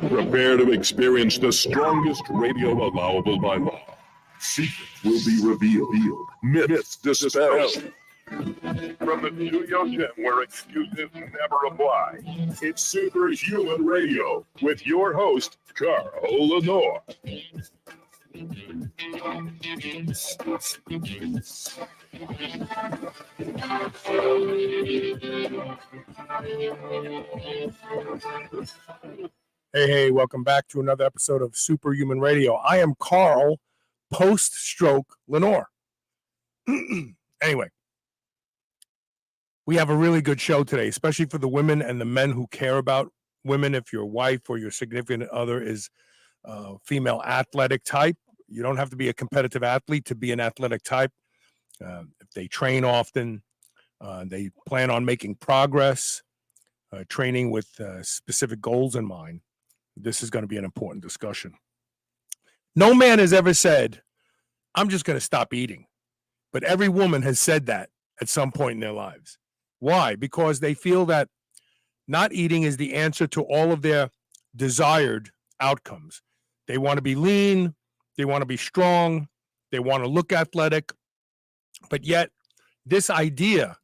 Prepare to experience the strongest radio allowable by law. Secrets will be revealed. Myths dispelled. From the Studio Gym, where excuses never apply, it's Superhuman Radio with your host, Carl Lenore. Hey, welcome back to another episode of Superhuman Radio. I am Carl, post-stroke Lenore. Anyway, we have a really good show today, especially for the women and the men who care about women. If your wife or your significant other is a female athletic type, you don't have to be a competitive athlete to be an athletic type. If they train often, they plan on making progress, training with specific goals in mind, this is going to be an important discussion. No man has ever said, I'm just going to stop eating. But every woman has said that at some point in their lives. Why? Because they feel that not eating is the answer to all of their desired outcomes. They want to be lean. They want to be strong. They want to look athletic. But yet, this idea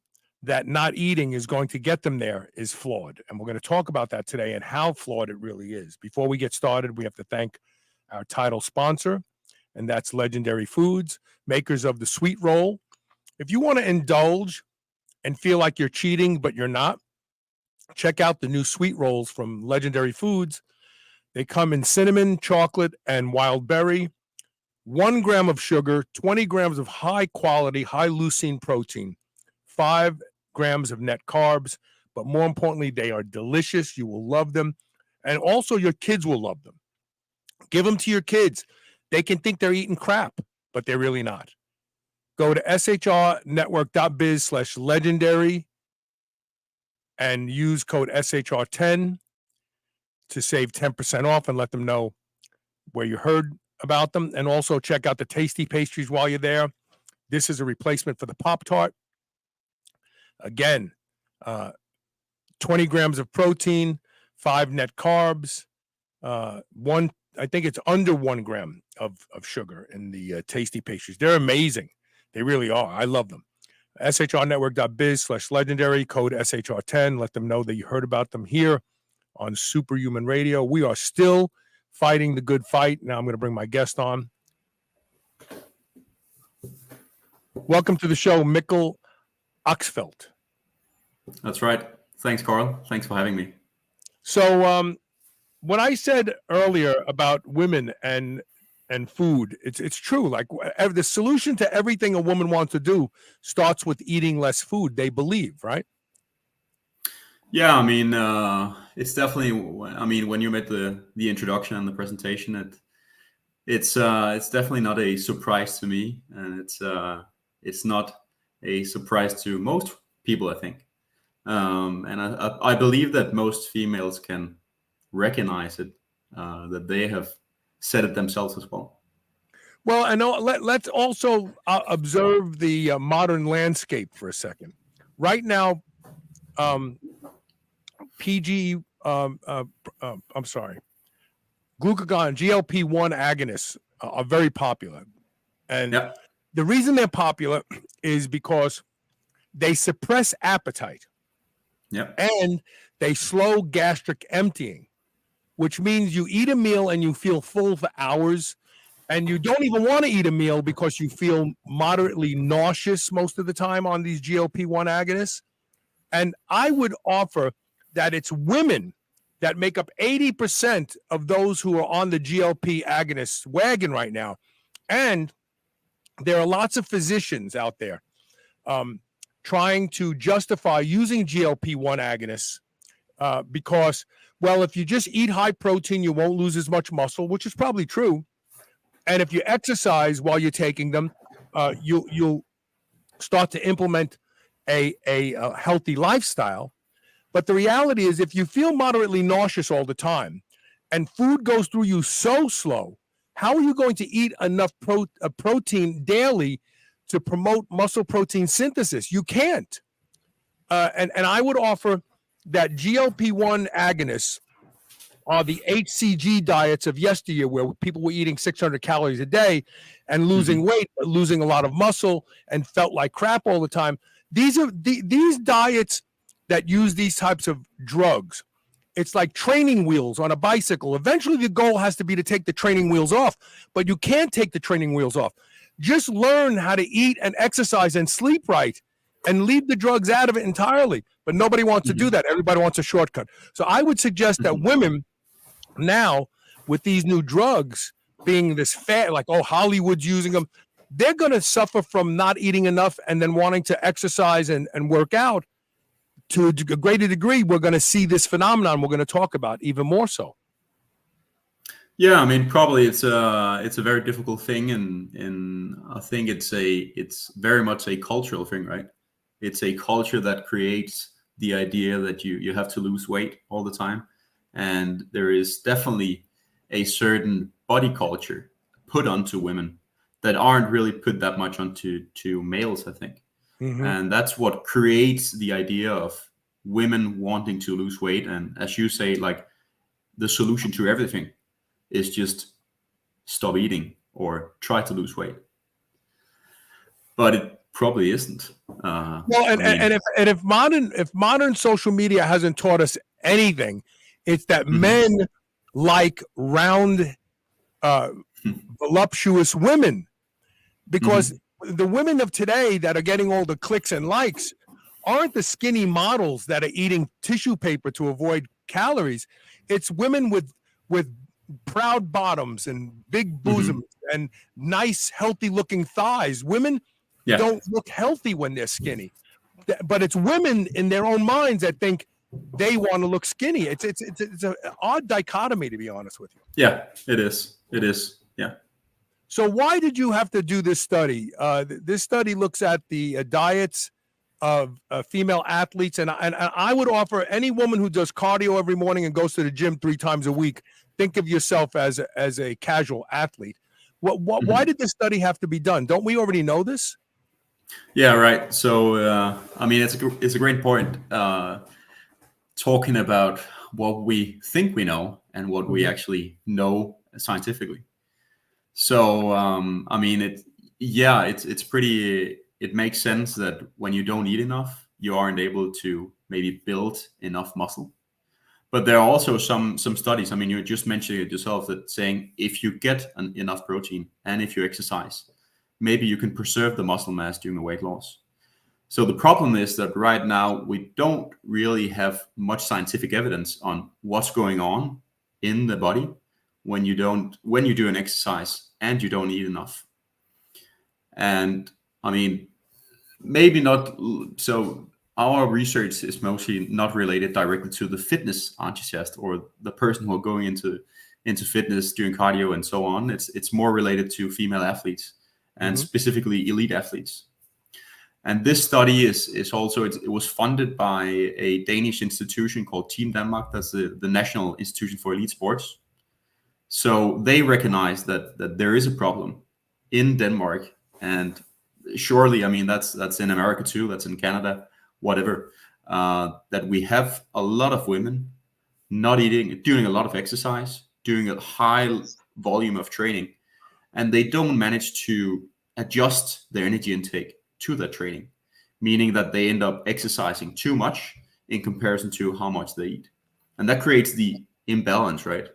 that not eating is going to get them there is flawed. And we're going to talk about that today and how flawed it really is. Before we get started, we have to thank our title sponsor, and that's Legendary Foods, makers of the sweet roll. If you want to indulge and feel like you're cheating, but you're not, check out the new sweet rolls from Legendary Foods. They come in cinnamon, chocolate, and wild berry. 1 gram of sugar, 20 grams of high quality, high leucine protein, 5 grams of net carbs, but more importantly, they are delicious. You will love them. And also your kids will love them. Give them to your kids. They can think they're eating crap, but they're really not. Go to shrnetwork.biz/legendary and use code SHR10 to save 10% off and let them know where you heard about them. And also check out the tasty pastries while you're there. This is a replacement for the Pop-Tart. Again, 20 grams of protein, 5 net carbs, I think it's under 1 gram of sugar in the tasty pastries. They're amazing. They really are. I love them. shrnetwork.biz/legendary, code SHR10. Let them know that you heard about them here on Superhuman Radio. We are still fighting the good fight. Now I'm going to bring my guest on. Welcome to the show, Mikkel Oxfeldt. That's right. Thanks, Carl. Thanks for having me. So what I said earlier about women and food, it's true. Like the solution to everything a woman wants to do starts with eating less food, they believe, right? Yeah, I mean, it's definitely, I mean, when you made the introduction and the presentation, it's definitely not a surprise to me. And it's not a surprise to most people, I think. And I believe that most females can recognize it, that they have said it themselves as well. Well, I know. Let's also observe the modern landscape for a second. Right now, glucagon, GLP-1 agonists are very popular. And Yep. The reason they're popular is because they suppress appetite. Yep. And they slow gastric emptying, which means you eat a meal and you feel full for hours, and you don't even want to eat a meal because you feel moderately nauseous most of the time on these GLP-1 agonists. And I would offer that it's women that make up 80% of those who are on the GLP agonist wagon right now. And there are lots of physicians out there trying to justify using GLP-1 agonists because, well, if you just eat high protein, you won't lose as much muscle, which is probably true. And if you exercise while you're taking them, you'll start to implement a healthy lifestyle. But the reality is, if you feel moderately nauseous all the time and food goes through you so slow, how are you going to eat enough protein daily to promote muscle protein synthesis? You can't. And I would offer that GLP-1 agonists are the HCG diets of yesteryear, where people were eating 600 calories a day and losing weight, but losing a lot of muscle and felt like crap all the time. These are these diets that use these types of drugs. It's like training wheels on a bicycle. Eventually, the goal has to be to take the training wheels off, but you can't take the training wheels off. Just learn how to eat and exercise and sleep right, and leave the drugs out of it entirely. But nobody wants to do that. Everybody wants a shortcut. So I would suggest that women now, with these new drugs being this fad, like, oh, Hollywood's using them, they're going to suffer from not eating enough and then wanting to exercise and work out. To a greater degree, we're going to see this phenomenon we're going to talk about even more so. Yeah, I mean, probably it's a very difficult thing, and I think it's very much a cultural thing, right? It's a culture that creates the idea that you have to lose weight all the time, and there is definitely a certain body culture put onto women that aren't really put that much onto males, I think. And that's what creates the idea of women wanting to lose weight. And as you say, like, the solution to everything is just stop eating or try to lose weight. But it probably isn't. Well, if modern social media hasn't taught us anything, it's that men like round, voluptuous women, because the women of today that are getting all the clicks and likes aren't the skinny models that are eating tissue paper to avoid calories. It's women with proud bottoms and big bosoms and nice, healthy looking thighs. Women don't look healthy when they're skinny, but it's women in their own minds that think they want to look skinny. It's an odd dichotomy, to be honest with you. Yeah, it is. It is. Yeah. So why did you have to do this study? This study looks at the diets of female athletes, and I would offer any woman who does cardio every morning and goes to the gym 3 times a week, think of yourself as a casual athlete. Why did this study have to be done? Don't we already know this? Yeah, right. So I mean, it's a great point. Talking about what we think we know and what we actually know scientifically. So, I mean, it's pretty, it makes sense that when you don't eat enough, you aren't able to maybe build enough muscle. But there are also some studies, I mean, you just mentioned it yourself, that saying if you get enough protein and if you exercise, maybe you can preserve the muscle mass during the weight loss. So the problem is that right now we don't really have much scientific evidence on what's going on in the body when you do an exercise and you don't eat enough. And I mean, maybe not. So our research is mostly not related directly to the fitness enthusiast or the person who are going into fitness, doing cardio and so on. It's more related to female athletes and specifically elite athletes. And this study is also, it was funded by a Danish institution called Team Denmark. That's the National Institution for Elite Sports. So they recognize that there is a problem in Denmark, and surely, I mean, that's in America too, that's in Canada, whatever, that we have a lot of women not eating, doing a lot of exercise, doing a high volume of training, and they don't manage to adjust their energy intake to that training, meaning that they end up exercising too much in comparison to how much they eat. And that creates the imbalance, right?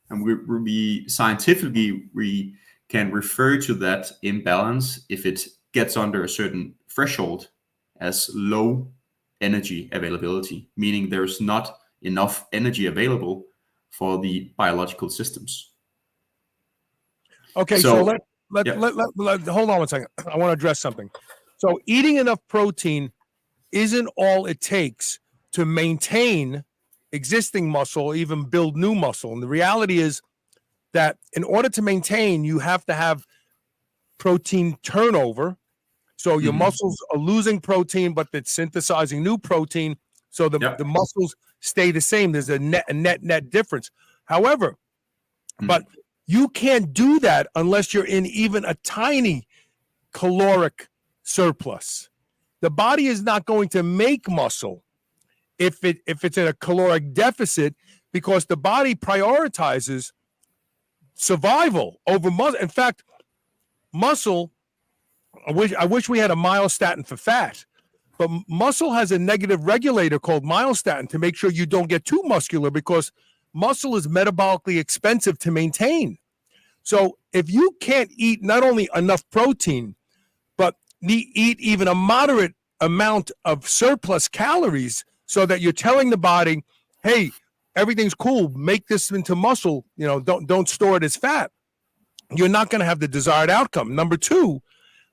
And we scientifically, we can refer to that imbalance if it gets under a certain threshold as low energy availability, meaning there's not enough energy available for the biological systems. Okay, so let hold on one second. I want to address something. So eating enough protein isn't all it takes to maintain existing muscle, even build new muscle. And the reality is that in order to maintain, you have to have protein turnover. So your muscles are losing protein, but it's synthesizing new protein. So the muscles stay the same. There's a net difference. However, but you can't do that unless you're in even a tiny caloric surplus. The body is not going to make muscle if it's in a caloric deficit, because the body prioritizes survival over muscle. In fact, muscle, I wish we had a myostatin for fat, but muscle has a negative regulator called myostatin to make sure you don't get too muscular, because muscle is metabolically expensive to maintain. So if you can't eat not only enough protein, but eat even a moderate amount of surplus calories, so that you're telling the body, hey, everything's cool, make this into muscle, don't store it as fat, you're not going to have the desired outcome. Number two,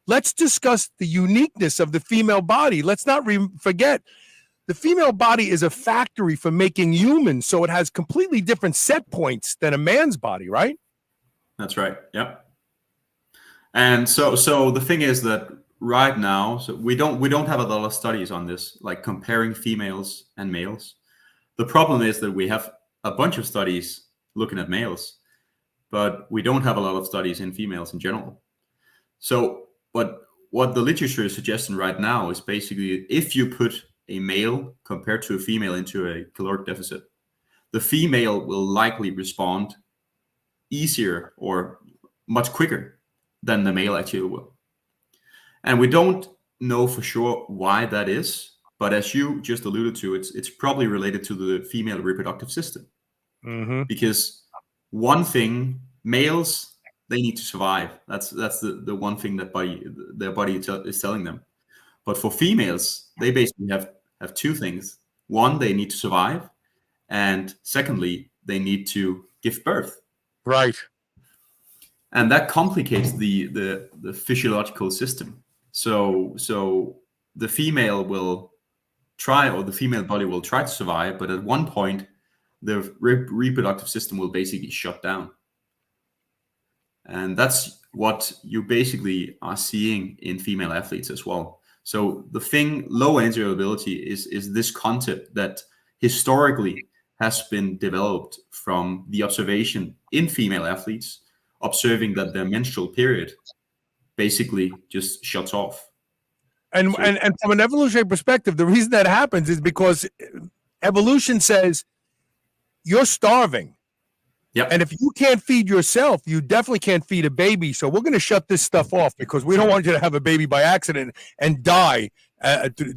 let's discuss the uniqueness of the female body. Let's not forget, the female body is a factory for making humans, so it has completely different set points than a man's body, right? That's right. Yep. And so the thing is that right now, so we don't have a lot of studies on this, like comparing females and males. The problem is that we have a bunch of studies looking at males, but we don't have a lot of studies in females in general. So what the literature is suggesting right now is basically, if you put a male compared to a female into a caloric deficit, the female will likely respond easier or much quicker than the male actually will. And we don't know for sure why that is, but as you just alluded to, it's probably related to the female reproductive system. Because one thing, males, they need to survive. That's the one thing that their body is telling them. But for females, they basically have two things. One, they need to survive, and secondly, they need to give birth. Right. And that complicates the physiological system. So the female will try, or the female body will try to survive, but at one point, the reproductive system will basically shut down. And that's what you basically are seeing in female athletes as well. So the thing, low energy availability, is this concept that historically has been developed from the observation in female athletes, observing that their menstrual period basically just shuts off. And from an evolutionary perspective, the reason that happens is because evolution says you're starving. Yep. And if you can't feed yourself, you definitely can't feed a baby. So we're going to shut this stuff off, because we don't want you to have a baby by accident and die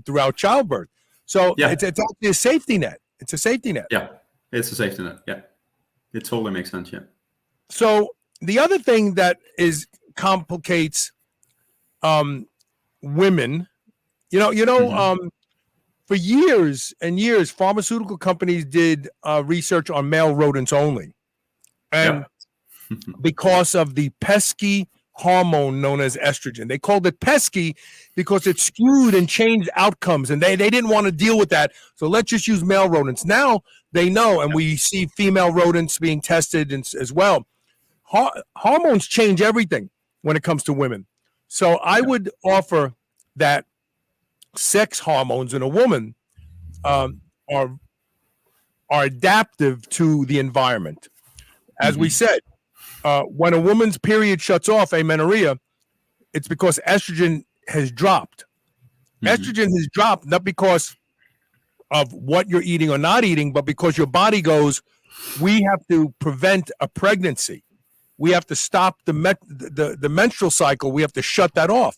throughout childbirth. So it's actually a safety net. It's a safety net. Yeah, it's a safety net. Yeah, it totally makes sense. Yeah. So the other thing that complicates women, for years and years, pharmaceutical companies did research on male rodents only. And because of the pesky hormone known as estrogen, they called it pesky because it skewed and changed outcomes, and they didn't want to deal with that. So let's just use male rodents. Now they know, and we see female rodents being tested as well. Hormones change everything when it comes to women. So I would offer that sex hormones in a woman are adaptive to the environment. As we said, when a woman's period shuts off, amenorrhea, it's because estrogen has dropped. Estrogen has dropped not because of what you're eating or not eating, but because your body goes, we have to prevent a pregnancy. We have to stop the menstrual cycle. We have to shut that off.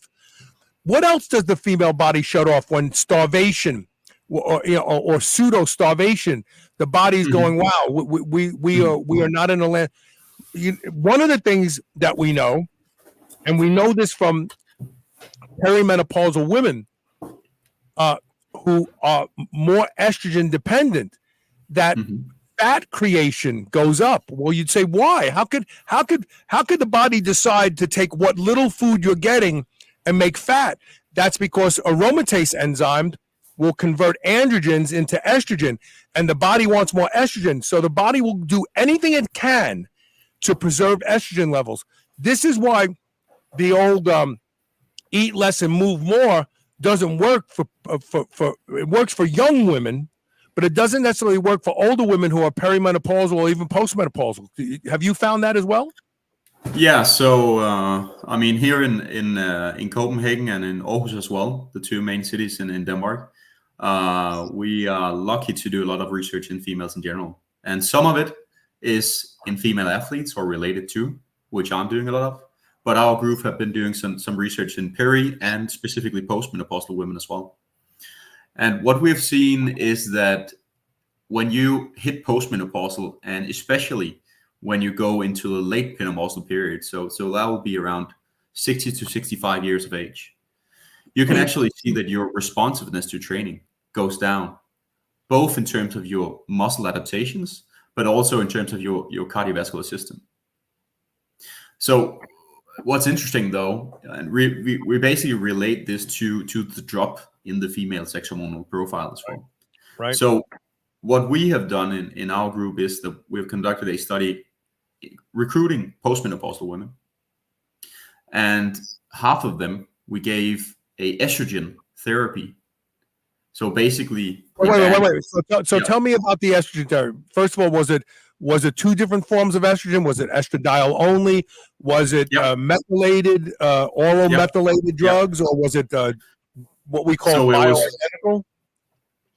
What else does the female body shut off when starvation or pseudo starvation? The body's going, wow, we are not in a land. One of the things that we know, and we know this from perimenopausal women who are more estrogen dependent, that fat creation goes up. Well, you'd say, why? How could the body decide to take what little food you're getting and make fat? That's because aromatase enzyme will convert androgens into estrogen, and the body wants more estrogen. So the body will do anything it can to preserve estrogen levels. This is why the old eat less and move more doesn't work for it works for young women, but it doesn't necessarily work for older women who are perimenopausal or even postmenopausal. Have you found that as well? Yeah, so I mean, here in Copenhagen and in Aarhus as well, the two main cities in Denmark, we are lucky to do a lot of research in females in general, and some of it is in female athletes or related to, which I'm doing a lot of. But our group have been doing some research in peri and specifically postmenopausal women as well. And what we've seen is that when you hit postmenopausal, and especially when you go into the late menopausal period, so that will be around 60 to 65 years of age, you can actually see that your responsiveness to training goes down, both in terms of your muscle adaptations, but also in terms of your cardiovascular system. So what's interesting though, and we basically relate this to the drop in the female sex hormonal profile as well. Right. So what we have done in our group is that we've conducted a study recruiting postmenopausal women, and half of them we gave a estrogen therapy. So basically, wait. So tell me about the estrogen therapy. First of all, was it two different forms of estrogen? Was it estradiol only? Was it methylated, oral methylated drugs, or was it what we call bioidentical?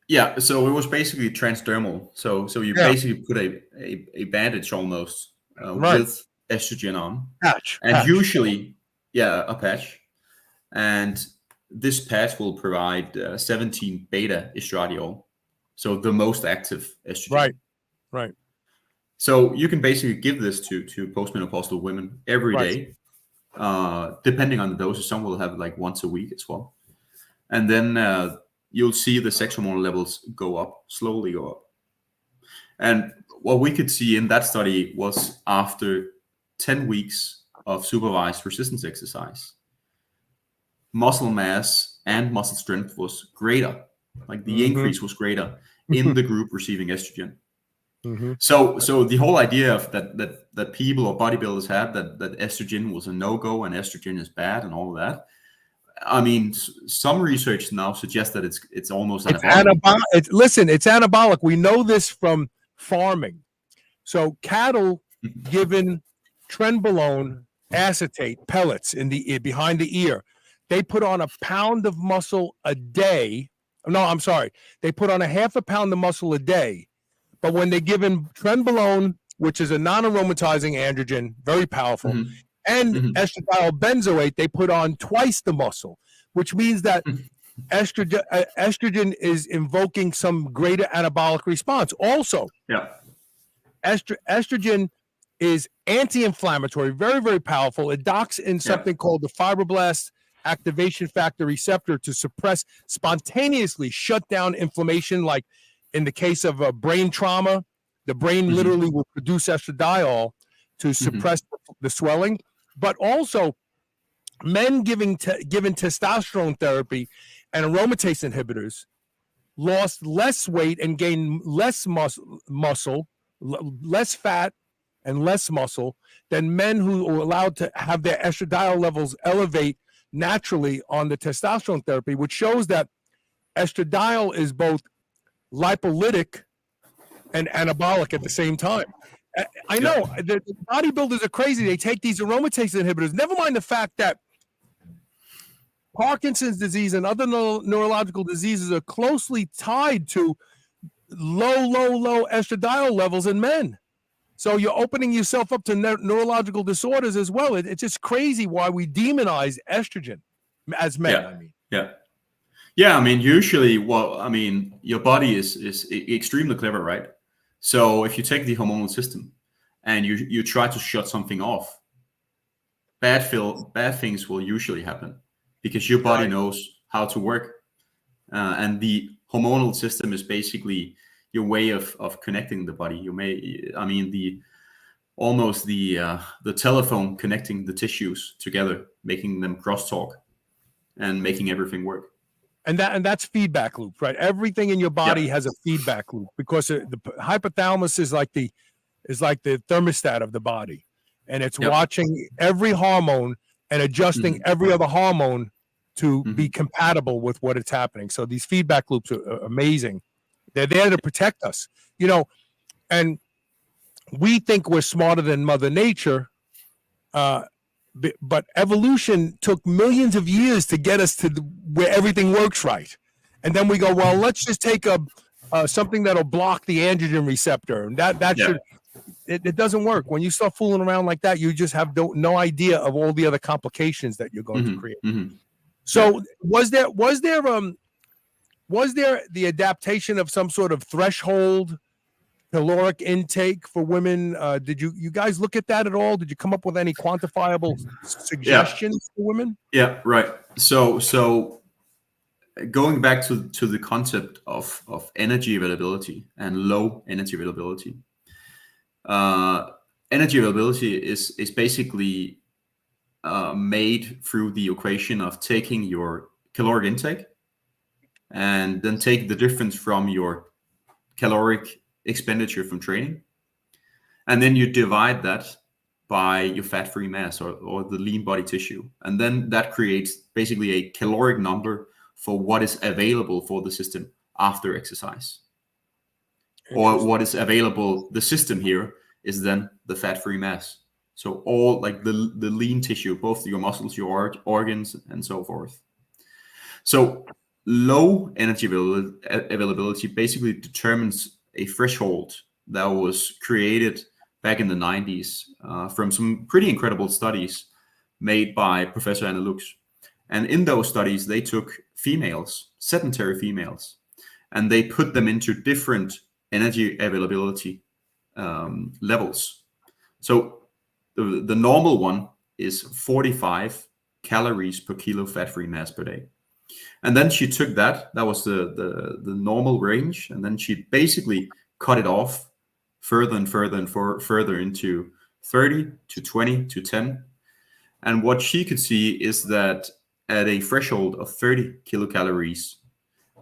Yeah, so it was basically transdermal. So you basically put a bandage almost with estrogen on. Patch. Usually, a patch. And this patch will provide 17 beta estradiol, so the most active estrogen. Right. So you can basically give this to postmenopausal women every day, depending on the doses. Some will have like once a week as well. And then you'll see the sex hormone levels slowly go up. And what we could see in that study was after 10 weeks of supervised resistance exercise, muscle mass and muscle strength was greater. Like the increase was greater in the group receiving estrogen. So the whole idea of that people or bodybuilders have that estrogen was a no-go and estrogen is bad and all of that. I mean, some research now suggests that it's almost anabolic. It's anabolic. We know this from farming. So cattle given trenbolone acetate pellets behind the ear, they put on a pound of muscle a day. No, I'm sorry. They put on a half a pound of muscle a day. But when they're given trenbolone, which is a non-aromatizing androgen, very powerful, and estradiol benzoate, they put on twice the muscle, which means that estrogen is invoking some greater anabolic response. Also, estrogen is anti-inflammatory, very, very powerful. It docks in something called the fibroblast activation factor receptor to spontaneously shut down inflammation. Like in the case of a brain trauma, the brain literally will produce estradiol to suppress the swelling. But also, men given testosterone therapy and aromatase inhibitors lost less weight and gained less muscle, less fat, and less muscle than men who were allowed to have their estradiol levels elevate naturally on the testosterone therapy, which shows that estradiol is both lipolytic and anabolic at the same time. I know the bodybuilders are crazy. They take these aromatase inhibitors. Never mind the fact that Parkinson's disease and other neurological diseases are closely tied to low estradiol levels in men. So you're opening yourself up to neurological disorders as well. It's just crazy why we demonize estrogen as men. I mean, usually, your body is extremely clever, right? So if you take the hormonal system and you try to shut something off, bad things will usually happen because your body knows how to work. And the hormonal system is basically your way of connecting the body. The telephone connecting the tissues together, making them crosstalk and making everything work. And that's feedback loop, right? Everything in your body has a feedback loop because the hypothalamus is like the thermostat of the body. and it's Yep. watching every hormone and adjusting every other hormone to be compatible with what it's happening. So these feedback loops are amazing. They're there to protect us, and we think we're smarter than Mother Nature, but evolution took millions of years to get us to where everything works right. And then we go, well, let's just take something that'll block the androgen receptor, and that should. It doesn't work. When you start fooling around like that, you just have no idea of all the other complications that you're going to create. So was there the adaptation of some sort of threshold caloric intake for women? Did you guys look at that at all? Did you come up with any quantifiable suggestions for women? Yeah, right. So going back to the concept of energy availability and low energy availability. Energy availability is basically made through the equation of taking your caloric intake and then take the difference from your caloric expenditure from training, and then you divide that by your fat-free mass or the lean body tissue, and then that creates basically a caloric number for what is available for the system after exercise, or what is available. The system here is then the fat-free mass. So all like the lean tissue, both your muscles, your organs, and so forth. So low energy availability basically determines a threshold that was created back in the 90s from some pretty incredible studies made by Professor Anna Lux. And in those studies, they took females, sedentary females, and they put them into different energy availability levels. So the normal one is 45 calories per kilo fat-free mass per day. And then she took that was the normal range, and then she basically cut it off further and further and further into 30 to 20 to 10. And what she could see is that at a threshold of 30 kilocalories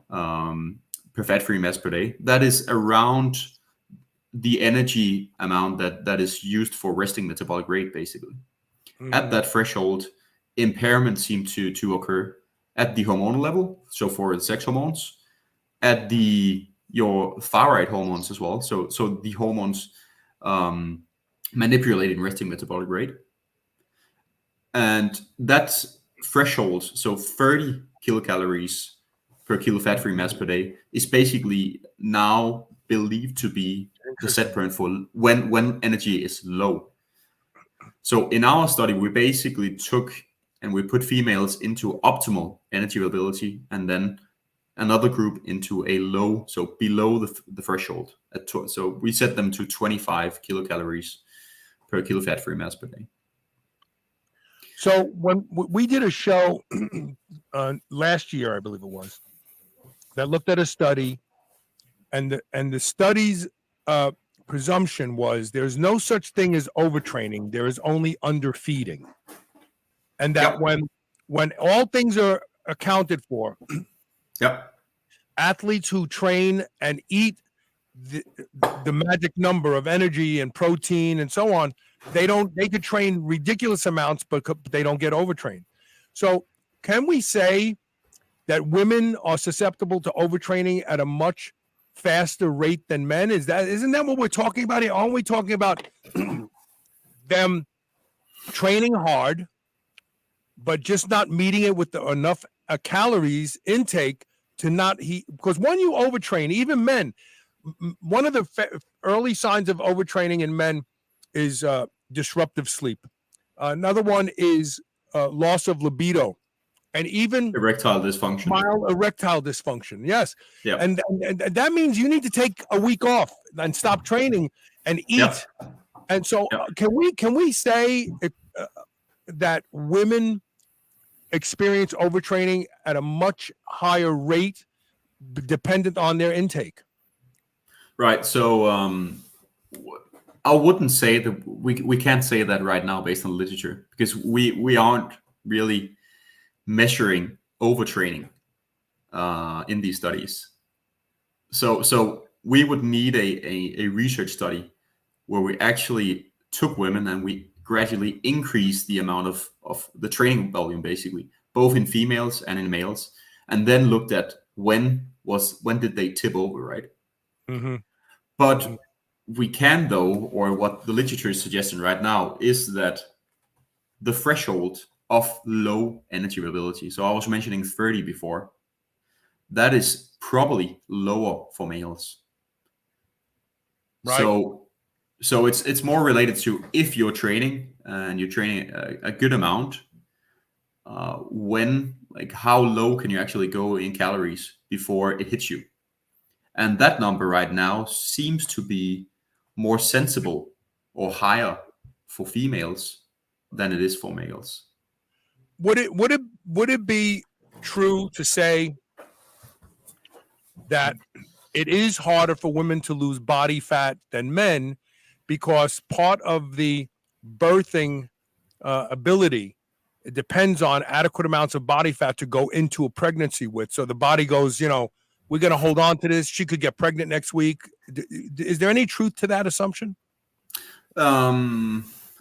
per fat-free mass per day, that is around the energy amount that is used for resting metabolic rate, basically. At that threshold, impairment seemed to occur at the hormonal level, so for the sex hormones, at your thyroid hormones as well, so the hormones manipulating resting metabolic rate. And that threshold, so 30 kilocalories per kilo fat-free mass per day, is basically now believed to be the set point for when energy is low. So in our study, we basically took and we put females into optimal energy availability, and then another group into a low, so below the threshold. So we set them to 25 kilocalories per kilo fat-free mass per day. So when we did a show last year, I believe it was, that looked at a study, and the study's presumption was there's no such thing as overtraining. There is only underfeeding. And that when all things are accounted for, athletes who train and eat the magic number of energy and protein and so on, they could train ridiculous amounts, but they don't get overtrained. So can we say that women are susceptible to overtraining at a much faster rate than men? Isn't that what we're talking about here? Aren't we talking about them training hard, but just not meeting it with enough calories intake to not heat? Because when you overtrain, even men, one of the early signs of overtraining in men is disruptive sleep. Another one is loss of libido, and even erectile dysfunction. Mild erectile dysfunction, yes. Yeah. And that means you need to take a week off and stop training and eat. Yeah. And so, can we say that women experience overtraining at a much higher rate, dependent on their intake? Right. So I wouldn't say that we can't say that right now based on literature, because we aren't really measuring overtraining in these studies. So we would need a research study where we actually took women and we gradually increase the amount of the training volume, basically, both in females and in males, and then looked at when did they tip over, right? Mm-hmm. But we can, though, or what the literature is suggesting right now, is that the threshold of low energy availability, so I was mentioning 30 before, that is probably lower for males. Right. So it's more related to if you're training and you're training a good amount, when, like, how low can you actually go in calories before it hits you? And that number right now seems to be more sensible or higher for females than it is for males. Would it be true to say that it is harder for women to lose body fat than men because part of the birthing ability, it depends on adequate amounts of body fat to go into a pregnancy with? So the body goes, we're going to hold on to this. She could get pregnant next week. Is there any truth to that assumption?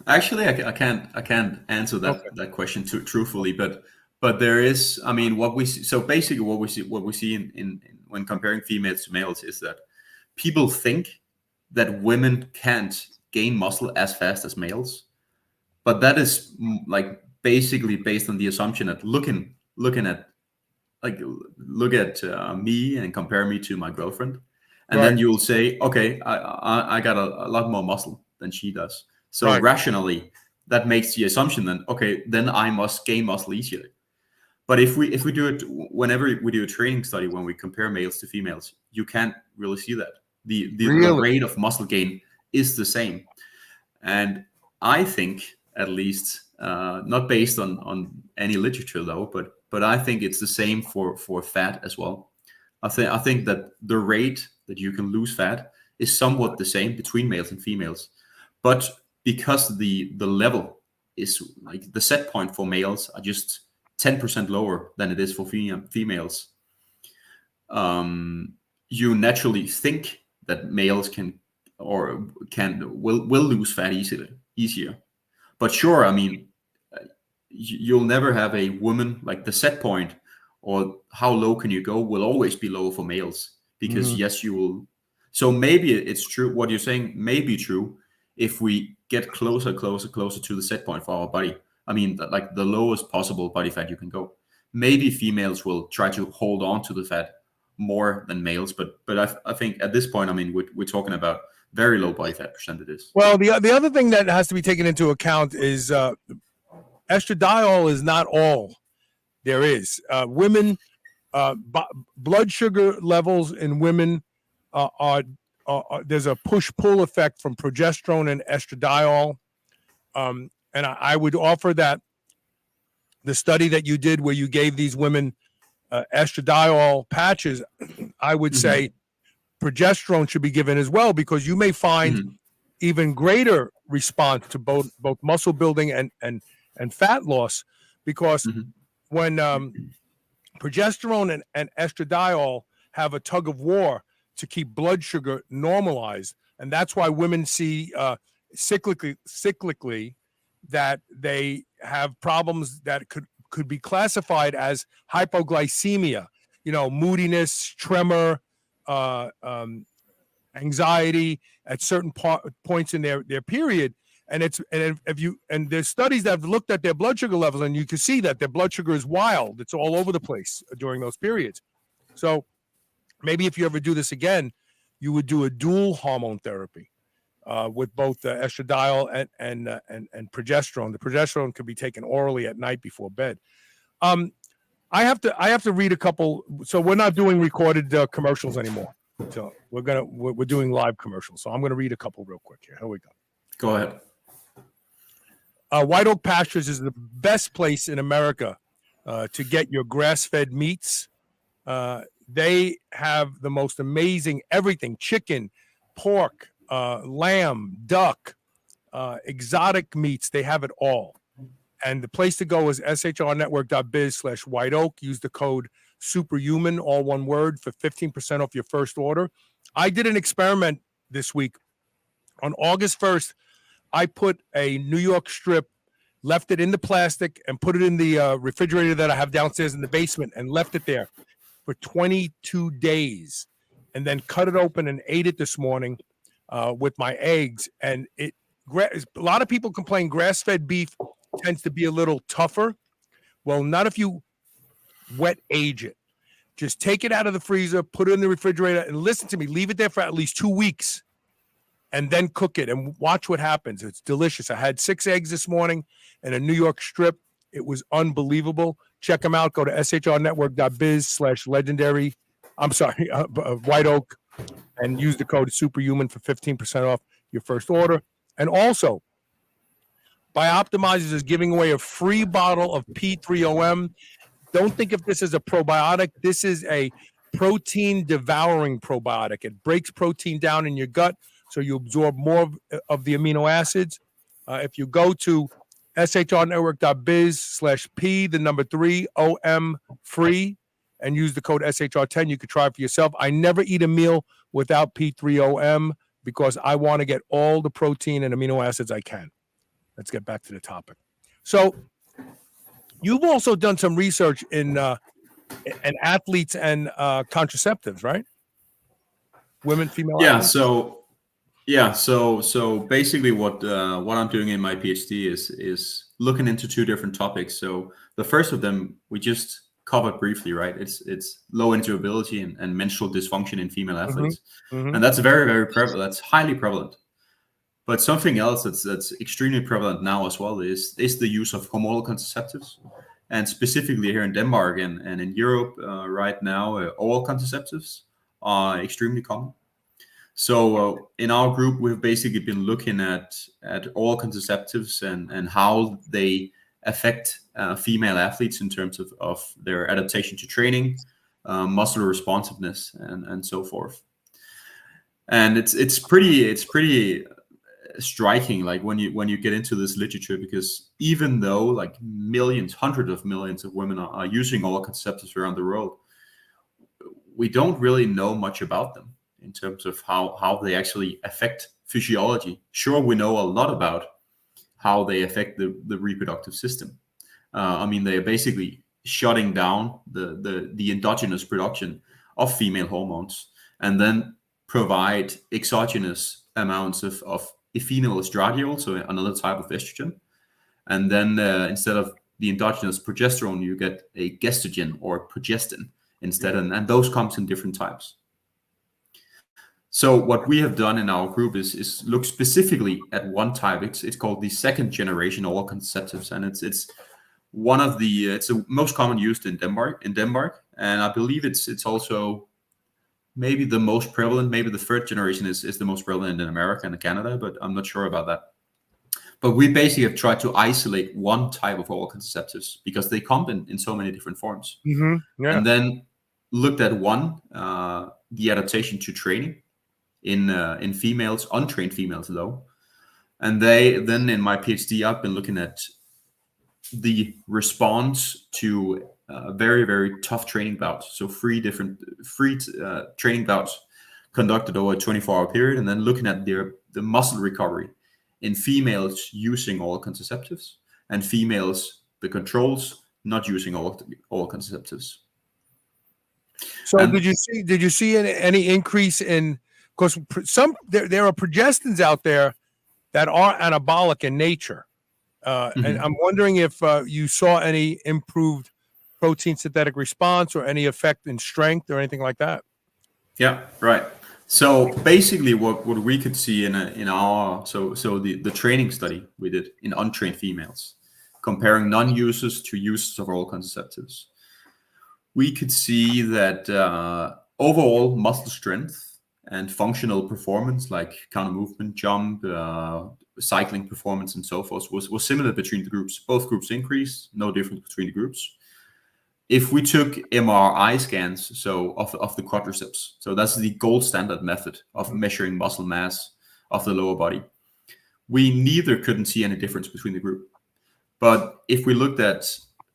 Actually, I can't answer that question truthfully, but there is, I mean, what we see, so basically what we see in when comparing females to males is that people think that women can't gain muscle as fast as males, but that is like basically based on the assumption that look at me and compare me to my girlfriend, and Right. then you'll say, okay, I got a lot more muscle than she does. So Right. rationally, that makes the assumption then, okay, then I must gain muscle easier. But if we do it whenever we do a training study, when we compare males to females, you can't really see that. The rate of muscle gain is the same. And I think, at least, not based on any literature though, but I think it's the same for fat as well. I think that the rate that you can lose fat is somewhat the same between males and females, but because the level is, like, the set point for males are just 10% lower than it is for females, you naturally think that males will lose fat easier. But sure, I mean, you'll never have a woman, like, the set point or how low can you go will always be lower for males, because yes, you will. So maybe it's true, what you're saying may be true if we get closer to the set point for our body. I mean, like, the lowest possible body fat you can go. Maybe females will try to hold on to the fat more than males, but I think at this point, I mean, we're talking about very low body fat percentages. Well, the other thing that has to be taken into account is estradiol is not all there is. Women, blood sugar levels in women are there's a push-pull effect from progesterone and estradiol. And I would offer that the study that you did where you gave these women estradiol patches, I would say progesterone should be given as well, because you may find even greater response to both muscle building and fat loss, because when progesterone and estradiol have a tug of war to keep blood sugar normalized, and that's why women see cyclically that they have problems that could be classified as hypoglycemia, moodiness, tremor, anxiety at certain points in their period. And there's studies that have looked at their blood sugar levels, and you can see that their blood sugar is wild. It's all over the place during those periods. So maybe if you ever do this again, you would do a dual hormone therapy with both estradiol and progesterone. The progesterone could be taken orally at night before bed. I have to read a couple. So we're not doing recorded commercials anymore. So we're doing live commercials. So I'm gonna read a couple real quick here. Here we go. Go ahead. White Oak Pastures is the best place in America to get your grass-fed meats. They have the most amazing everything: chicken, pork, lamb, duck, exotic meats. They have it all. And the place to go is shrnetwork.biz/whiteoak. Use the code superhuman, all one word, for 15% off your first order. I did an experiment this week. On August 1st, I put a New York strip, left it in the plastic, and put it in the refrigerator that I have downstairs in the basement, and left it there for 22 days, and then cut it open and ate it this morning with my eggs. And a lot of people complain grass-fed beef tends to be a little tougher. Well, not if you wet age it. Just take it out of the freezer, put it in the refrigerator, and listen to me, leave it there for at least 2 weeks, and then cook it and watch what happens. It's delicious. I had 6 eggs this morning and a New York strip. It was unbelievable. Check them out. Go to shrnetwork.biz/legendary. I'm sorry, White Oak, and use the code Superhuman for 15% off your first order. And also, Bioptimizers is giving away a free bottle of P3OM. Don't think of this as a probiotic. This is a protein devouring probiotic. It breaks protein down in your gut, so you absorb more of the amino acids. If you go to shrnetwork.biz/P3OM free and use the code SHR10, you could try it for yourself. I never eat a meal without P3OM because I want to get all the protein and amino acids I can. Let's get back to the topic. So you've also done some research in athletes and contraceptives, right? Women, female athletes? So basically what I'm doing in my PhD is looking into 2 different topics. So the first of them we just covered briefly, right? It's low endurability and menstrual dysfunction in female athletes. And that's very, very prevalent. That's highly prevalent. But something else that's extremely prevalent now as well is the use of hormonal contraceptives. And specifically here in Denmark and in Europe right now, oral contraceptives are extremely common. So in our group, we've basically been looking at oral contraceptives and how they affect female athletes in terms of their adaptation to training, muscle responsiveness, and so forth. And it's pretty striking, like when you get into this literature, because even though like hundreds of millions of women are using oral contraceptives around the world, we don't really know much about them in terms of how they actually affect physiology. Sure, we know a lot about how they affect the reproductive system. I mean, they are basically shutting down the endogenous production of female hormones, and then provide exogenous amounts of ephedral estradiol, so another type of estrogen. And then instead of the endogenous progesterone, you get a gestrogen or progestin instead, and those comes in different types. So what we have done in our group is look specifically at one type. It's called the 2nd generation oral contraceptives, and it's one of it's the most common used in Denmark, and I believe it's also maybe the most prevalent. Maybe the 3rd generation is the most prevalent in America and Canada, but I'm not sure about that. But we basically have tried to isolate one type of oral contraceptives because they come in so many different forms. And then looked at the adaptation to training in females, untrained females though. And then in my PhD, I've been looking at the response to very, very tough training bouts. So 3 training bouts conducted over a 24-hour period, and then looking at the muscle recovery in females using oral contraceptives and females, the controls, not using oral contraceptives. So did you see any increase in, because there are progestins out there that are anabolic in nature. And I'm wondering if you saw any improved protein synthetic response or any effect in strength or anything like that. Yeah, right. So basically what we could see in our the training study we did in untrained females, comparing non-users to users of oral contraceptives, we could see that overall muscle strength and functional performance, like counter movement, jump, cycling performance, and so forth, was similar between the groups. Both groups increased, no difference between the groups. If we took MRI scans, so of the quadriceps, so that's the gold standard method of measuring muscle mass of the lower body, we neither couldn't see any difference between the group. But if we looked at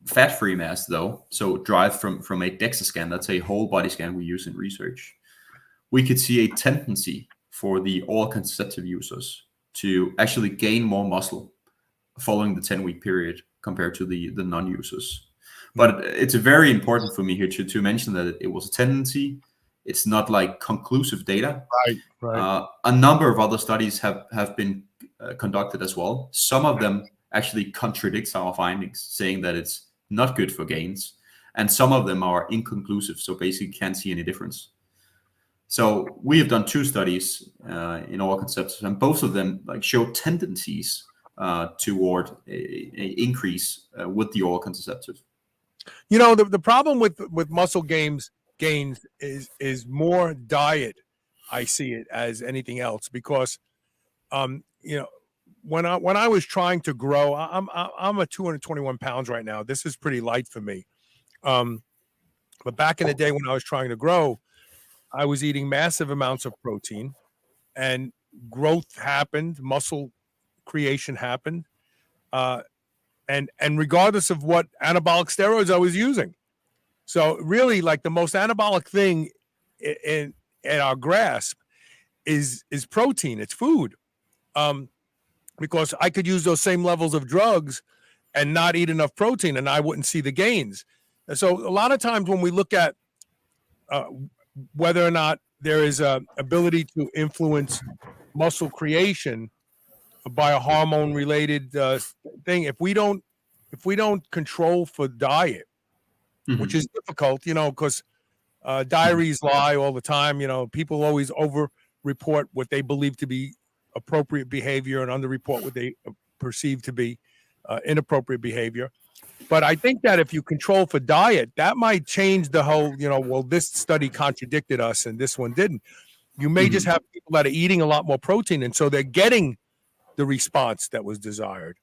fat-free mass, though, so derived from a DEXA scan, that's a whole body scan we use in research, we could see a tendency for the oral contraceptive users to actually gain more muscle following the 10-week period compared to the non-users. But it's very important for me here to mention that it was a tendency. It's not like conclusive data. Right. A number of other studies have been conducted as well. Some of them actually contradicts our findings, saying that it's not good for gains, and some of them are inconclusive, so basically can't see any difference. So we have done 2 studies in our concepts, and both of them like show tendencies toward a increase with the oral contraceptive. The problem with muscle gains is more diet. I see it as anything else, because when I was trying to grow, I'm at 221 pounds right now. This is pretty light for me. But back in the day when I was trying to grow, I was eating massive amounts of protein, and growth happened, muscle creation happened, and regardless of what anabolic steroids I was using. So really, like, the most anabolic thing in our grasp is protein. It's food, because I could use those same levels of drugs and not eat enough protein, and I wouldn't see the gains. And so a lot of times when we look at whether or not there is a ability to influence muscle creation by a hormone related thing, if we don't control for diet, which is difficult, because diaries lie all the time. People always over report what they believe to be appropriate behavior and underreport what they perceive to be inappropriate behavior. But I think that if you control for diet, that might change the whole, well, this study contradicted us and this one didn't. You may just have people that are eating a lot more protein, and so they're getting the response that was desired.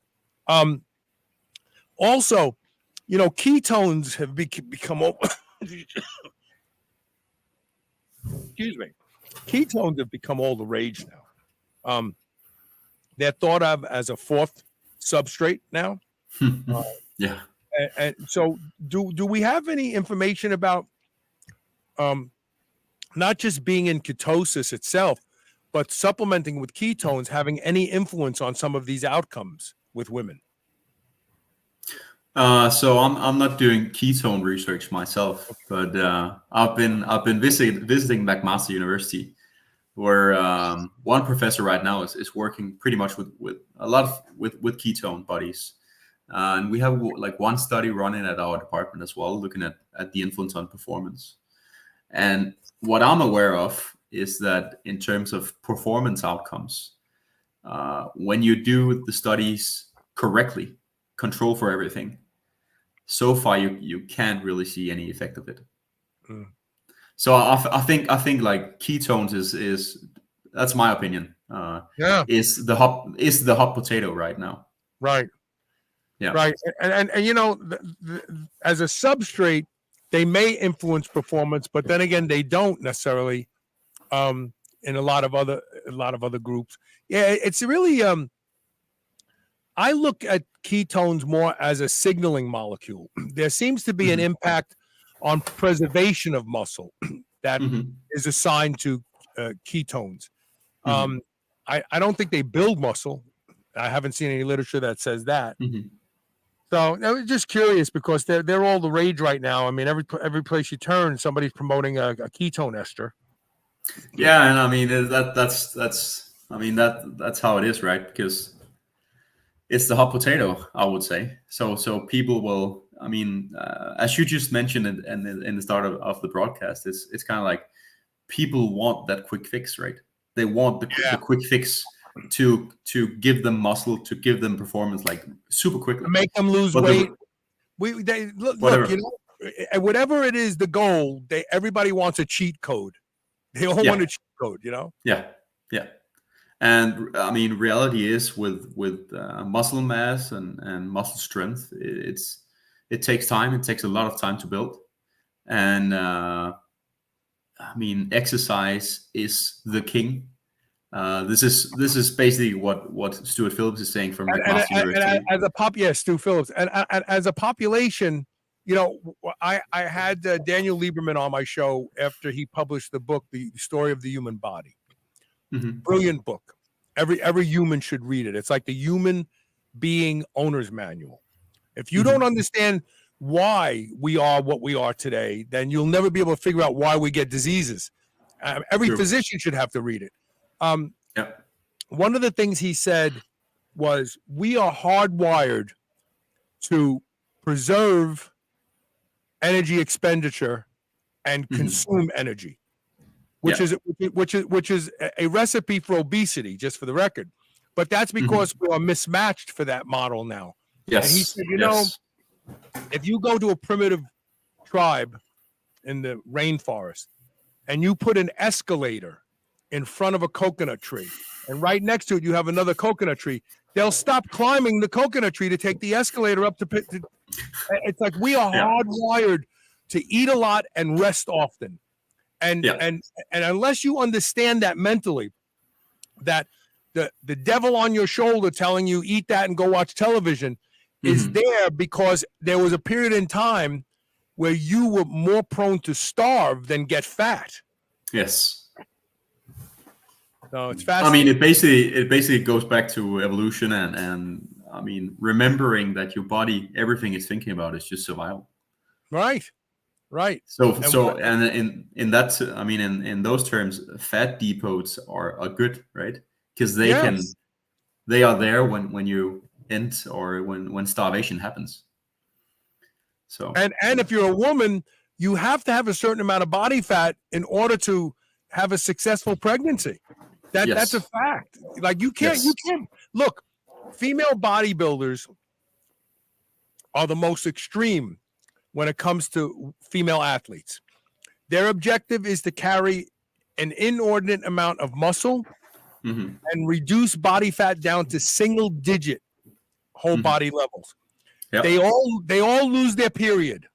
Also, ketones have become excuse me. Ketones have become all the rage now. They're thought of as a 4th substrate now. Yeah. And so do we have any information about not just being in ketosis itself, but supplementing with ketones having any influence on some of these outcomes with women? So I'm not doing ketone research myself, but I've been visiting McMaster University, where one professor right now is working pretty much with a lot of with ketone buddies, and we have like one study running at our department as well, looking at the influence on performance. And what I'm aware of is that in terms of performance outcomes, when you do the studies correctly, control for everything, so far you can't really see any effect of it. So I think like ketones is that's my opinion. Is the hot potato right now. Right. Yeah. Right. And as a substrate, they may influence performance, but then again, they don't necessarily. In a lot of other groups, it's really. I look at ketones more as a signaling molecule. There seems to be an impact on preservation of muscle that is assigned to ketones. I don't think they build muscle. I haven't seen any literature that says that. So I was just curious, because they're all the rage right now. I mean, every place you turn, somebody's promoting a ketone ester. Yeah, and I mean that's how it is, right? Because it's the hot potato, I would say. So people will. I mean, as you just mentioned in the start of the broadcast, it's kind of like people want that quick fix, right? They want the quick fix to give them muscle, to give them performance like super quickly, make them lose weight. Look, whatever it is, the goal. Everybody wants a cheat code. They all want a cheat code, Yeah. And I mean, reality is with muscle mass and muscle strength, it takes time. It takes a lot of time to build, and I mean, exercise is the king. This is basically what Stuart Phillips is saying from McMaster University. And as Stu Phillips, and as a population, I had Daniel Lieberman on my show after he published the book, The Story of the Human Body. Brilliant book. Every human should read it. It's like the human being owner's manual. If you don't understand why we are what we are today, then you'll never be able to figure out why we get diseases. Every True. physician should have to read it. Yeah. One of the things he said was, we are hardwired to preserve energy expenditure and consume energy, which is a recipe for obesity, just for the record. But that's because we are mismatched for that model now. Yes. And he said, you know, if you go to a primitive tribe in the rainforest and you put an escalator in front of a coconut tree, and right next to it you have another coconut tree, they'll stop climbing the coconut tree to take the escalator up to it's like we are hardwired to eat a lot and rest often. And unless you understand that mentally, that the devil on your shoulder telling you eat that and go watch television is there because there was a period in time where you were more prone to starve than get fat. Yes. So it's I fascinating. mean, it basically goes back to evolution, and I mean, remembering that your body, everything it's thinking about is just survival. Right. So in that, I mean, in those terms, fat depots are good, right? Because they are there when you end or when starvation happens. So and if you're a woman, you have to have a certain amount of body fat in order to have a successful pregnancy. That's a fact. Like you can't look, female bodybuilders are the most extreme when it comes to female athletes. Their objective is to carry an inordinate amount of muscle and reduce body fat down to single digit whole body levels. Yep. They all lose their period,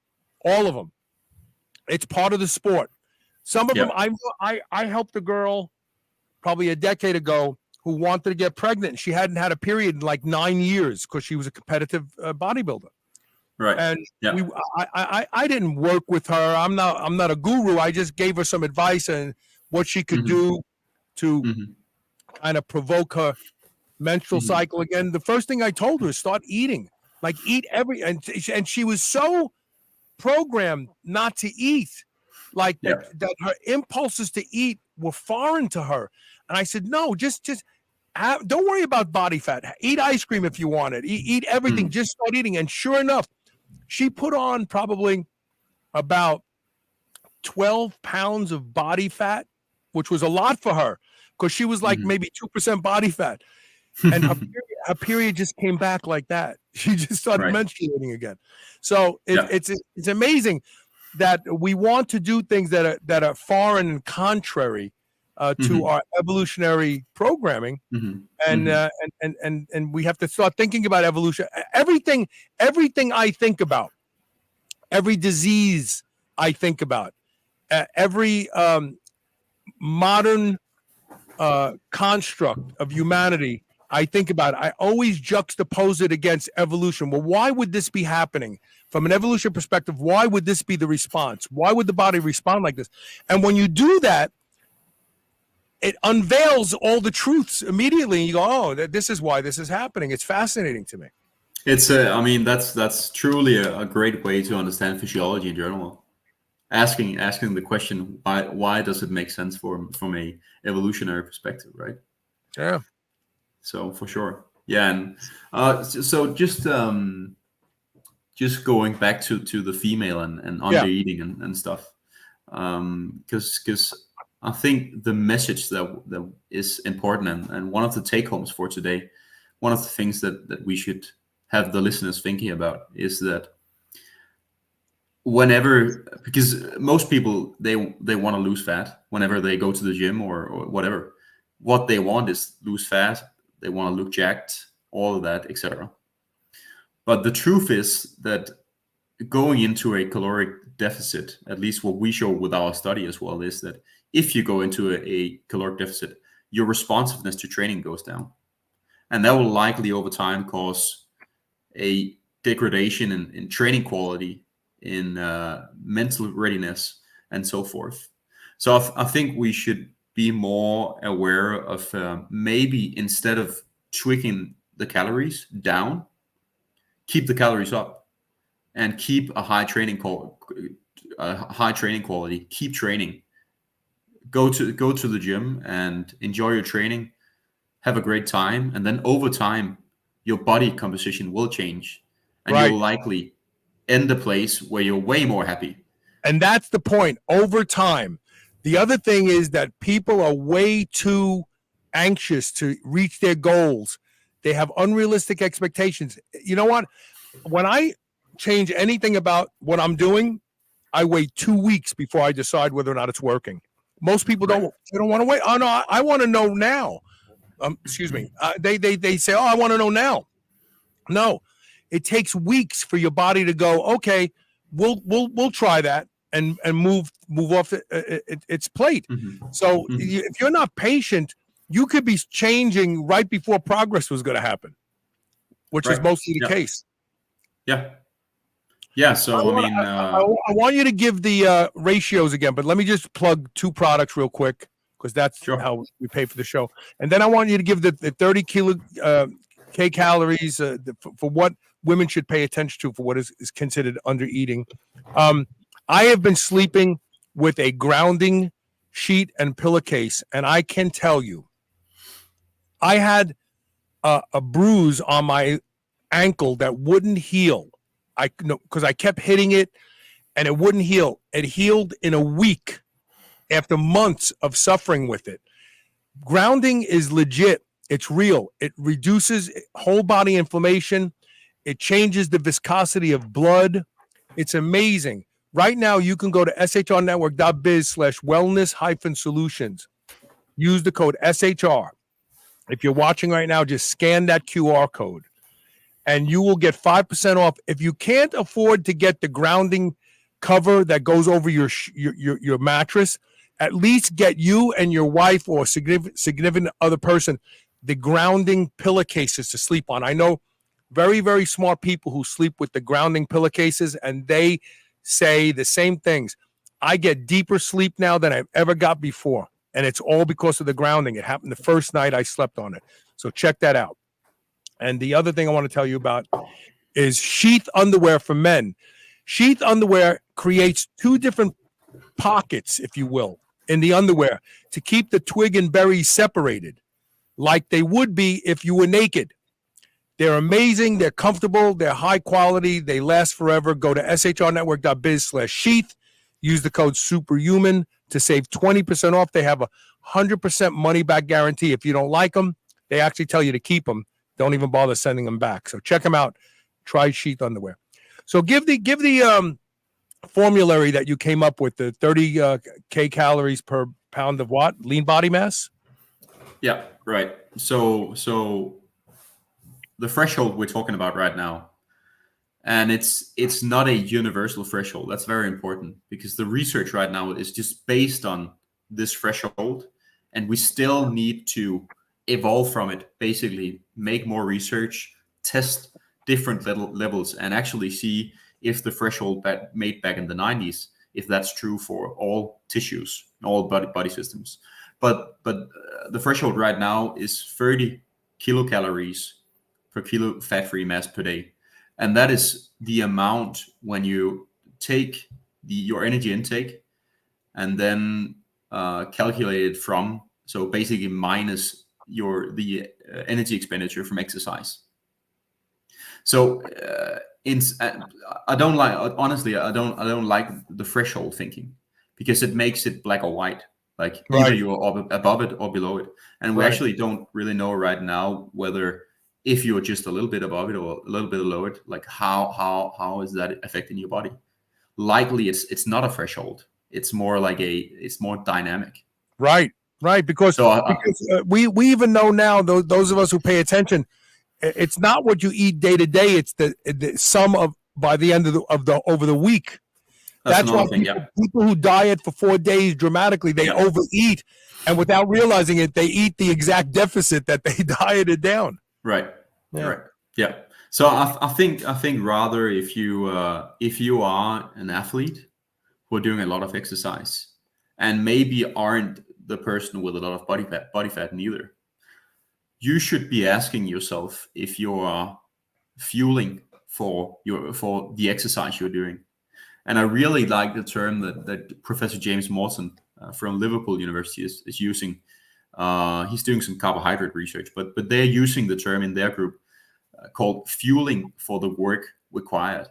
all of them. It's part of the sport. Some of them, I helped a girl probably a decade ago who wanted to get pregnant. She hadn't had a period in like 9 years because she was a competitive bodybuilder. Right. And I didn't work with her. I'm not a guru. I just gave her some advice on what she could do to kind of provoke her menstrual cycle again. The first thing I told her is start eating. Like eat and she was so programmed not to eat, like that her impulses to eat were foreign to her. And I said, no, just don't worry about body fat. Eat ice cream if you want it. Eat everything. Just start eating. And sure enough, she put on probably about 12 pounds of body fat, which was a lot for her because she was like maybe 2% body fat. And her period just came back like that. She just started menstruating again. So it's amazing that we want to do things that are foreign and contrary to our evolutionary programming, and we have to start thinking about evolution. Everything I think about, every disease I think about, every modern construct of humanity I think about it, I always juxtapose it against evolution. Well, why would this be happening? From an evolution perspective, why would this be the response? Why would the body respond like this? And when you do that, it unveils all the truths immediately. And you go, oh, this is why this is happening. It's fascinating to me. It's I mean, that's truly a great way to understand physiology in general. Asking the question, why does it make sense from a evolutionary perspective, right? Yeah. So for sure, and so just going back to the female and under eating and stuff, because I think the message that is important and one of the take homes for today, one of the things that we should have the listeners thinking about is that because most people they want to lose fat whenever they go to the gym or whatever, what they want is lose fat. They want to look jacked, all of that, etc. But the truth is that going into a caloric deficit, at least what we show with our study as well, is that if you go into a caloric deficit, your responsiveness to training goes down. And that will likely over time cause a degradation in training quality, in mental readiness, and so forth. So I think we should be more aware of maybe instead of tweaking the calories down, keep the calories up and keep a high training quality. Keep training. Go to the gym and enjoy your training. Have a great time, and then over time, your body composition will change, and Right. you'll likely end the place where you're way more happy. And that's the point. Over time. The other thing is that people are way too anxious to reach their goals. They have unrealistic expectations. You know what? When I change anything about what I'm doing, I wait 2 weeks before I decide whether or not it's working. Most people don't. They don't want to wait. Oh no, I want to know now. Excuse me. They say, oh, I want to know now. No, it takes weeks for your body to go. Okay, we'll try that and move off its plate. So if you're not patient, you could be changing right before progress was going to happen, which is mostly the case. Yeah. So I want you to give the ratios again, but let me just plug 2 products real quick, because that's how we pay for the show. And then I want you to give the 30 calories for what women should pay attention to for what is considered under eating. I have been sleeping with a grounding sheet and pillowcase, and I can tell you, I had a bruise on my ankle that wouldn't heal. Because I kept hitting it and it wouldn't heal. It healed in a week after months of suffering with it. Grounding is legit. It's real. It reduces whole body inflammation. It changes the viscosity of blood. It's amazing. Right now, you can go to shrnetwork.biz/wellness-solutions. Use the code SHR. If you're watching right now, just scan that QR code, and you will get 5% off. If you can't afford to get the grounding cover that goes over your mattress, at least get you and your wife or significant other person the grounding pillowcases to sleep on. I know very, very smart people who sleep with the grounding pillowcases, and they say the same things. I get deeper sleep now than I've ever got before, and it's all because of the grounding. It happened the first night I slept on it. So check that out. And the other thing I want to tell you about is sheath underwear for men. Sheath underwear creates 2 different pockets, if you will, in the underwear to keep the twig and berries separated like they would be if you were naked. They're amazing. They're comfortable. They're high quality. They last forever. Go to shrnetwork.biz/sheath. Use the code SUPERHUMAN to save 20% off. They have a 100% money back guarantee. If you don't like them, they actually tell you to keep them. Don't even bother sending them back. So check them out. Try sheath underwear. So give the formulary that you came up with, the 30 calories per pound of what? Lean body mass? Yeah, right. So the threshold we're talking about right now, and it's not a universal threshold. That's very important, because the research right now is just based on this threshold, and we still need to evolve from it, basically make more research, test different levels, and actually see if the threshold made back in the 90s, if that's true for all tissues, all body systems. But the threshold right now is 30 kilocalories per kilo fat-free mass per day. And that is the amount when you take your energy intake and then calculate it from, so basically minus the energy expenditure from exercise. So I don't like, honestly, I don't like the threshold thinking, because it makes it black or white. Like either you're above it or below it. And we actually don't really know right now whether, if you're just a little bit above it or a little bit below it, like how is that affecting your body? Likely it's not a threshold. It's more like it's more dynamic. Right. Because we even know now, those of us who pay attention, it's not what you eat day to day. It's the sum of by the end of the over the week. That's why people who diet for 4 days dramatically, they overeat, and without realizing it, they eat the exact deficit that they dieted down. Right. Yeah. So I think rather if you are an athlete who are doing a lot of exercise and maybe aren't the person with a lot of body fat neither. You should be asking yourself if you are fueling for the exercise you're doing. And I really like the term that Professor James Morton from Liverpool University is using. He's doing some carbohydrate research, but they're using the term in their group called fueling for the work required.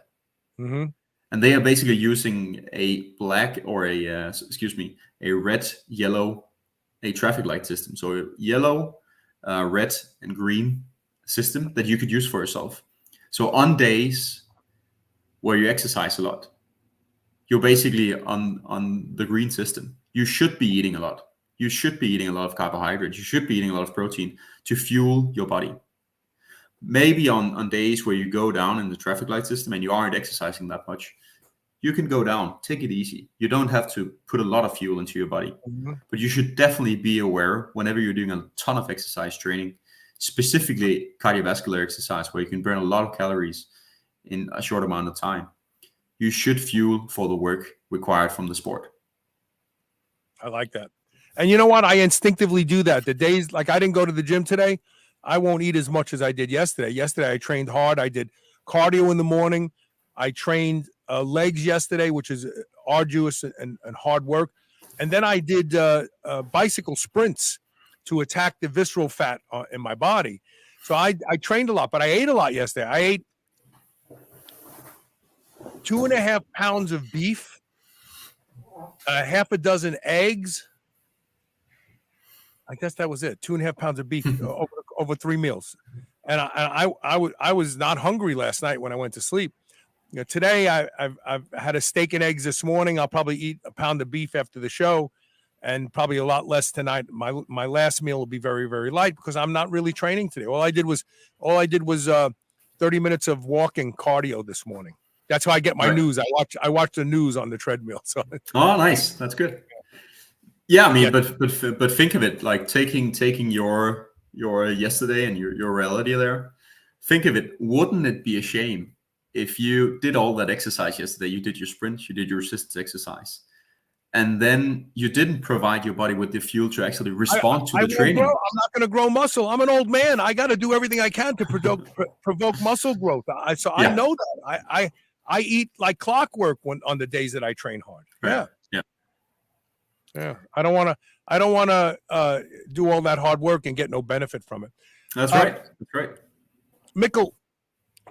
Mm-hmm. And they are basically using a black or a red, yellow, a traffic light system. So a yellow, red, and green system that you could use for yourself. So on days where you exercise a lot, you're basically on the green system. You should be eating a lot. You should be eating a lot of carbohydrates. You should be eating a lot of protein to fuel your body. Maybe on days where you go down in the traffic light system and you aren't exercising that much, you can go down, take it easy. You don't have to put a lot of fuel into your body, but you should definitely be aware whenever you're doing a ton of exercise training, specifically cardiovascular exercise, where you can burn a lot of calories in a short amount of time. You should fuel for the work required from the sport. I like that. And you know what? I instinctively do that. The days, like I didn't go to the gym today, I won't eat as much as I did yesterday. Yesterday, I trained hard. I did cardio in the morning. I trained legs yesterday, which is arduous and hard work. And then I did bicycle sprints to attack the visceral fat in my body. So I trained a lot, but I ate a lot yesterday. I ate 2.5 pounds of beef, half a dozen eggs. I guess that was it. 2.5 pounds of beef over 3 meals. And I was not hungry last night when I went to sleep. You know, today I've had a steak and eggs this morning. I'll probably eat a pound of beef after the show, and probably a lot less tonight. My last meal will be very, very light because I'm not really training today. All I did was 30 minutes of walking cardio this morning. That's how I get my news. I watch the news on the treadmill. So oh, nice. That's good. Yeah, I mean, but think of it like taking your yesterday and your reality there. Think of it. Wouldn't it be a shame if you did all that exercise yesterday? You did your sprints, you did your resistance exercise, and then you didn't provide your body with the fuel to actually respond to the training. I'm not going to grow muscle. I'm an old man. I got to do everything I can to provoke muscle growth. I know that. I eat like clockwork on the days that I train hard. Right. Yeah. I don't want to do all that hard work and get no benefit from it. That's right. That's right. Mikkel,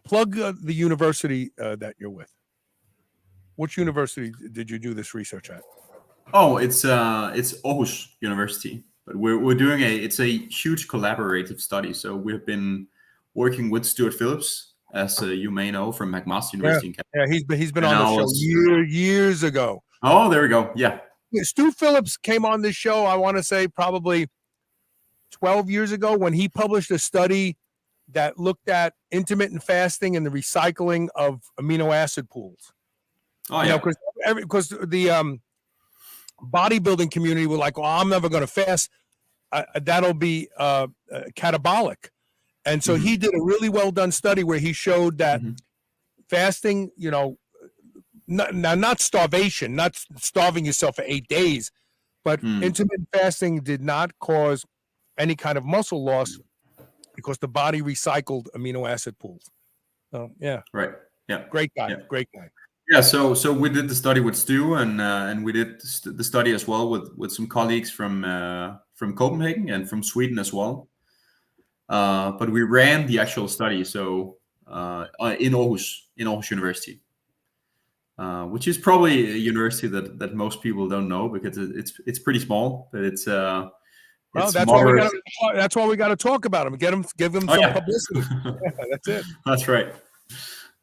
plug the university that you're with. Which university did you do this research at? Oh, it's Aarhus University, but we're doing it's a huge collaborative study. So we've been working with Stuart Phillips, as you may know, from McMaster University in Canada. Yeah, he's been on the show years ago. Oh, there we go. Yeah. Stu Phillips came on this show, I want to say probably 12 years ago, when he published a study that looked at intermittent fasting and the recycling of amino acid pools. Oh, yeah. Because the bodybuilding community were like, well, I'm never going to fast. That'll be catabolic. And so he did a really well done study where he showed that fasting, not starvation, not starving yourself for 8 days, but intermittent fasting did not cause any kind of muscle loss because the body recycled amino acid pools. So yeah, right, yeah, great guy. Yeah, so we did the study with Stu, and we did the study as well with some colleagues from Copenhagen and from Sweden as well. But we ran the actual study in Aarhus University. Which is probably a university that most people don't know because it's pretty small, but it's that's why we got to talk about them. Give them some publicity. That's it.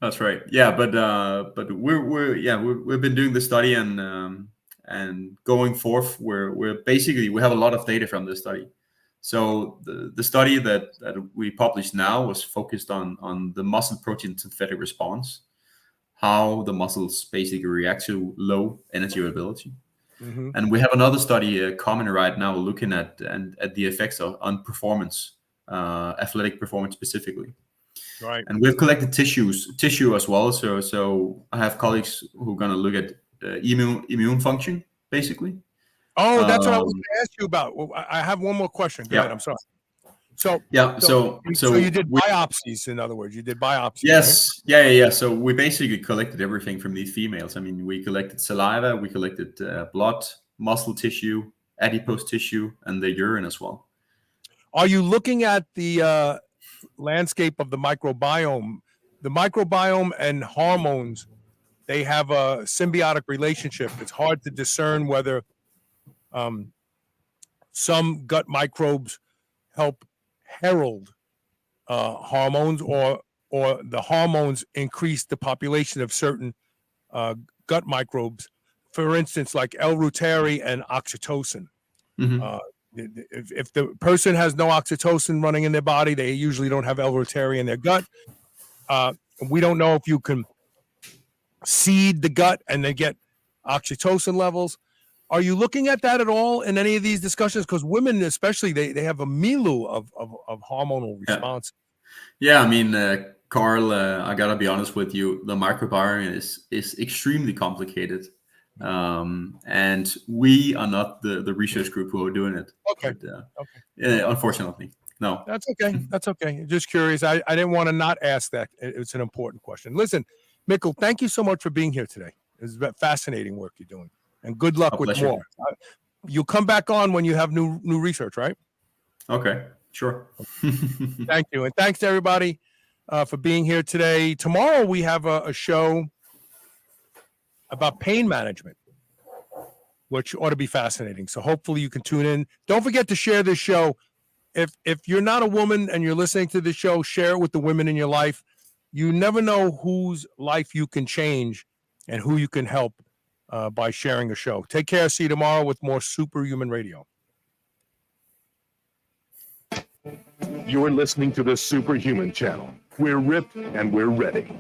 That's right. Yeah, but we've been doing the study and going forth. We have a lot of data from this study. So the study that we published now was focused on the muscle protein synthetic response, how the muscles basically react to low energy availability. And we have another study coming right now looking at the effects on performance, athletic performance specifically. Right. And we've collected tissue as well. So I have colleagues who are going to look at immune function basically. Oh, that's what I was Um, going to ask you about. Well, I have one more question. Go ahead. I'm sorry. So you did biopsies. In other words, you did biopsies. yes, right? yeah. So we basically collected everything from these females. I mean, we collected saliva, we collected blood, muscle tissue, adipose tissue, and the urine as well. Are you looking at the landscape of the microbiome? The microbiome and hormones, they have a symbiotic relationship. It's hard to discern whether some gut microbes help herald hormones, or the hormones increase the population of certain gut microbes. For instance, like L-reuteri and oxytocin. Mhm. If the person has no oxytocin running in their body, they usually don't have L-reuteri in their gut. We don't know if you can seed the gut and then get oxytocin levels. Are you looking at that at all in any of these discussions? Because women, especially, they have a milieu of hormonal response. Yeah, I mean, Carl, I gotta be honest with you. The microbiome is extremely complicated, and we are not the research group who are doing it. Okay. But, Okay. unfortunately, no. That's okay. That's okay. Just curious. I didn't want to not ask that. It's an important question. Listen, Mikkel, thank you so much for being here today. It's fascinating work you're doing, and good luck with pleasure. more. You'll come back on when you have new research, right? Okay, sure. Thank you, and thanks to everybody for being here today. Tomorrow we have a show about pain management, which ought to be fascinating. So hopefully you can tune in. Don't forget to share this show. If you're not a woman and you're listening to the show, share it with the women in your life. You never know whose life you can change and who you can help by sharing a show. Take care. See you tomorrow with more Superhuman Radio. You're listening to the Superhuman Channel. We're ripped and we're ready.